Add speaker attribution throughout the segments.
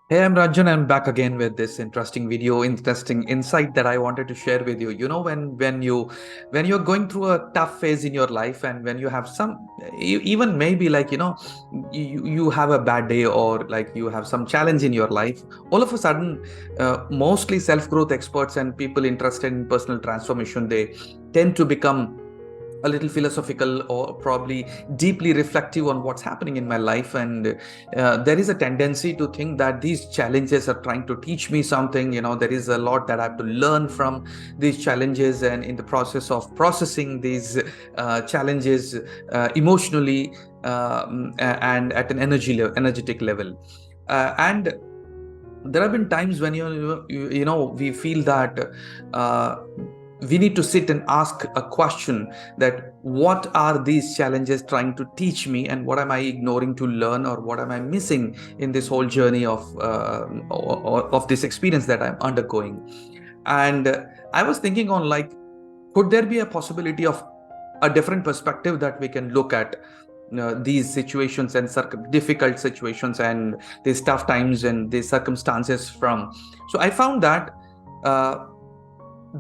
Speaker 1: Hey, I'm Ranjan. I'm back again with this interesting video, interesting insight that I wanted to share with you. You know, when you're going through a tough phase in your life, and when you have even maybe like you have a bad day, or like you have some challenge in your life, all of a sudden, mostly self growth experts and people interested in personal transformation, they tend to become a little philosophical or probably deeply reflective on what's happening in my life. And there is a tendency to think that these challenges are trying to teach me something. There is a lot that I have to learn from these challenges, and in the process of processing these challenges emotionally, and at an energetic level. And there have been times when we feel that uh, we need to sit and ask a question, that what are these challenges trying to teach me, and what am I ignoring to learn, or what am I missing in this whole journey of this experience that I'm undergoing. And I was thinking on, like, could there be a possibility of a different perspective that we can look at these situations and difficult situations and these tough times and these circumstances from. So I found that uh,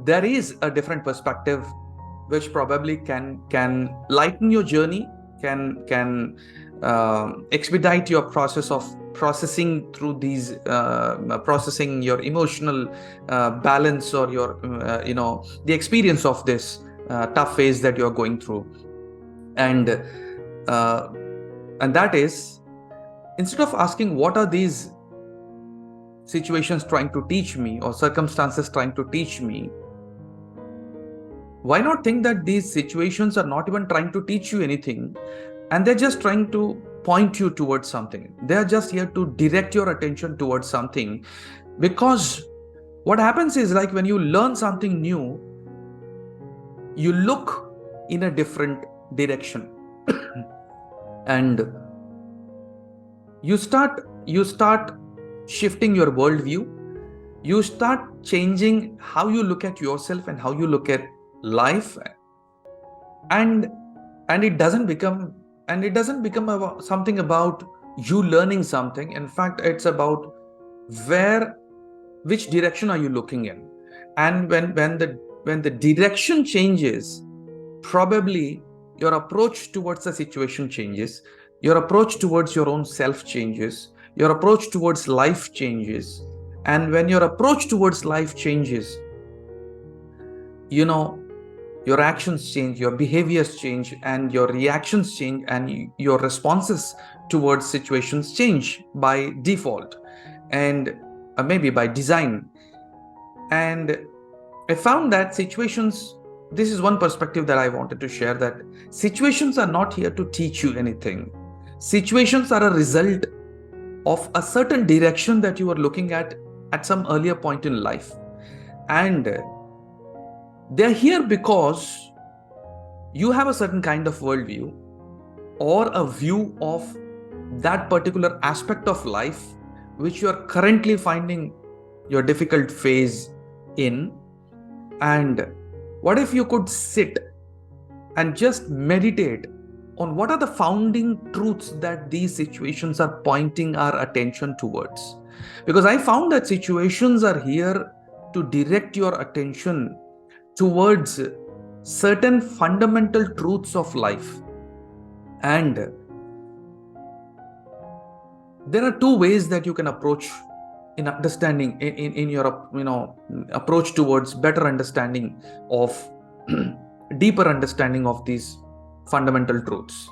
Speaker 1: there is a different perspective which probably can lighten your journey, can expedite your process of processing through these processing your emotional balance, or your the experience of this tough phase that you're going through. And uh, and that is, instead of asking what are these situations trying to teach me, or circumstances trying to teach me, why not think that these situations are not even trying to teach you anything, and they're just trying to point you towards something. They are just here to direct your attention towards something. Because what happens is, like, when you learn something new, you look in a different direction. And you start shifting your worldview. You start changing how you look at yourself and how you look at life. And and it doesn't become about something about you learning something. In fact, it's about where which direction are you looking in. And when the direction changes, probably your approach towards the situation changes, your approach towards your own self changes, your approach towards life changes. And when your approach towards life changes, you know your actions change, your behaviors change, and your reactions change, and your responses towards situations change by default, and maybe by design. And I found that situations, this is one perspective that I wanted to share, that situations are not here to teach you anything. Situations are a result of a certain direction that you were looking at some earlier point in life. And they're here because you have a certain kind of worldview, or a view of that particular aspect of life which you are currently finding your difficult phase in. And what if you could sit and just meditate on what are the founding truths that these situations are pointing our attention towards? Because I found that situations are here to direct your attention towards certain fundamental truths of life. And there are two ways that you can approach in understanding, in your approach towards better understanding of deeper understanding of these fundamental truths.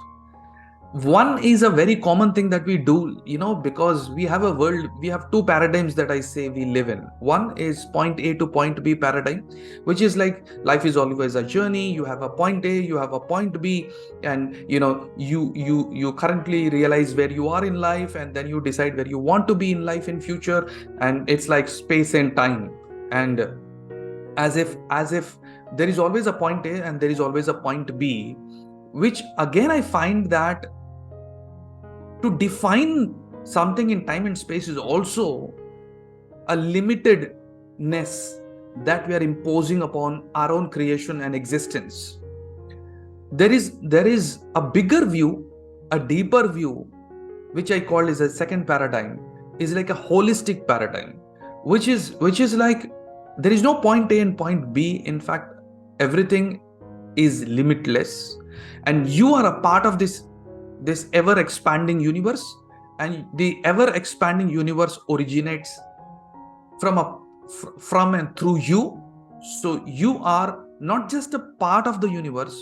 Speaker 1: One is a very common thing that we do, because we have two paradigms that I say we live in. One is point A to point B paradigm, which is like life is always a journey. You have a point A, you have a point B, and you currently realize where you are in life, and then you decide where you want to be in life in future. And it's like space and time. And as if there is always a point A and there is always a point B, which again I find that to define something in time and space is also a limitedness that we are imposing upon our own creation and existence. There is a bigger view, a deeper view, which I call is a second paradigm, is like a holistic paradigm, which is like there is no point A and point B. In fact, everything is limitless, and you are a part of this ever expanding universe, and the ever expanding universe originates from and through you. So you are not just a part of the universe,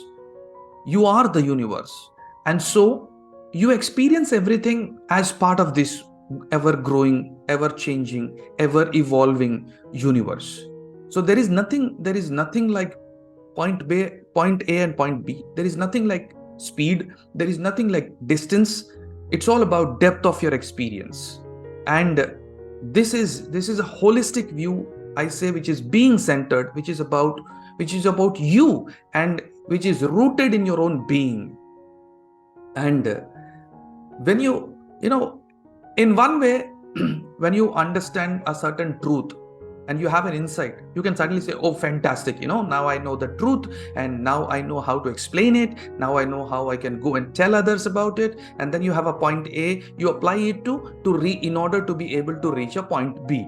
Speaker 1: you are the universe. And so you experience everything as part of this ever growing, ever changing, ever evolving universe. So there is nothing like point A and point B. There is nothing like speed, there is nothing like distance. It's all about depth of your experience. And this is a holistic view, I say, which is being centered, which is about you, and which is rooted in your own being. And when you know in one way, when you understand a certain truth and you have an insight, you can suddenly say, oh, fantastic, now I know the truth, and now I know how to explain it, now I know how I can go and tell others about it. And then you have a point A, you apply it in order to be able to reach a point B.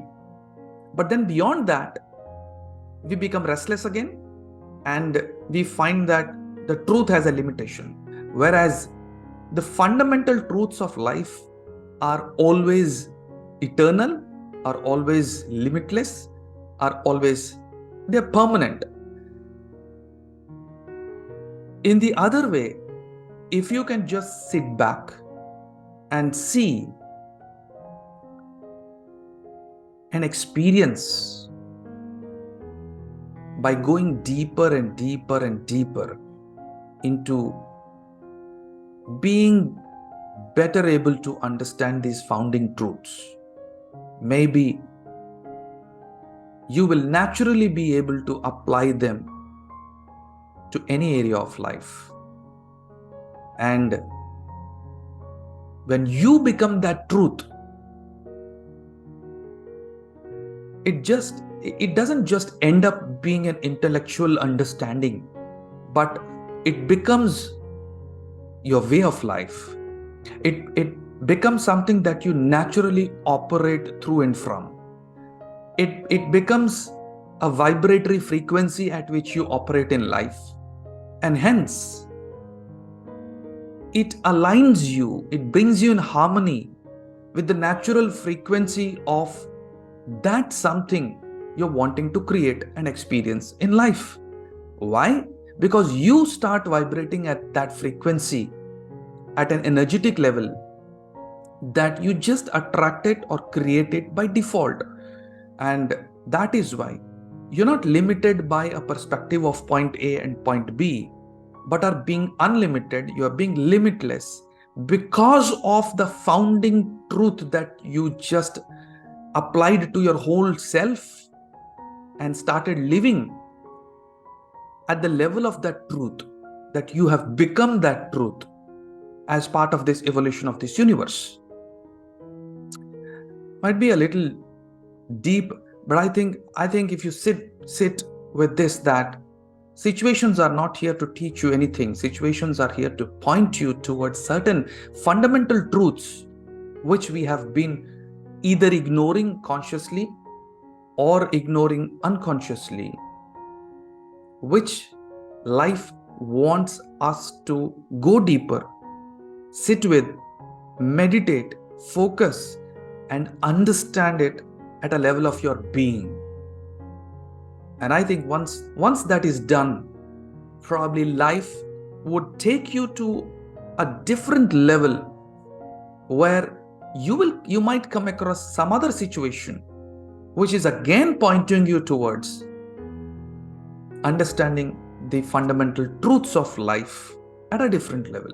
Speaker 1: But then beyond that, we become restless again, and we find that the truth has a limitation, whereas the fundamental truths of life are always eternal, are always limitless, they're permanent. In the other way, if you can just sit back and see and experience by going deeper and deeper and deeper into being better able to understand these founding truths, maybe you will naturally be able to apply them to any area of life. And when you become that truth, it doesn't just end up being an intellectual understanding, but it becomes your way of life. It becomes something that you naturally operate through and from. It becomes a vibratory frequency at which you operate in life, and hence it aligns you, it brings you in harmony with the natural frequency of that something you're wanting to create and experience in life. Why? Because you start vibrating at that frequency at an energetic level that you just attracted or created by default. And that is why you're not limited by a perspective of point A and point B, but are being unlimited, you are being limitless because of the founding truth that you just applied to your whole self and started living at the level of that truth, that you have become that truth as part of this evolution of this universe. Might be a little deep, but I think if you sit with this, that situations are not here to teach you anything. Situations are here to point you towards certain fundamental truths which we have been either ignoring consciously or ignoring unconsciously, which life wants us to go deeper, sit with, meditate, focus, and understand it at a level of your being. And I think once that is done, probably life would take you to a different level where you might come across some other situation which is again pointing you towards understanding the fundamental truths of life at a different level.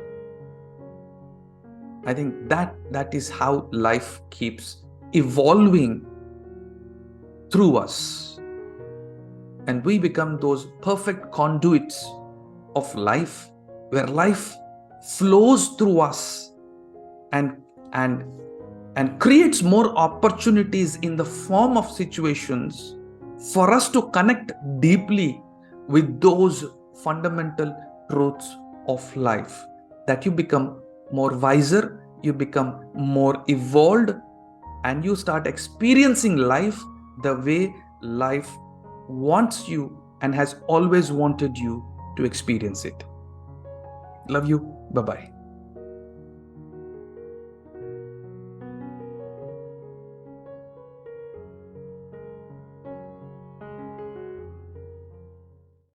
Speaker 1: I think that is how life keeps evolving through us, and we become those perfect conduits of life, where life flows through us and creates more opportunities in the form of situations for us to connect deeply with those fundamental truths of life, that you become more wiser, you become more evolved, and you start experiencing life the way life wants you and has always wanted you to experience it. Love you. Bye bye.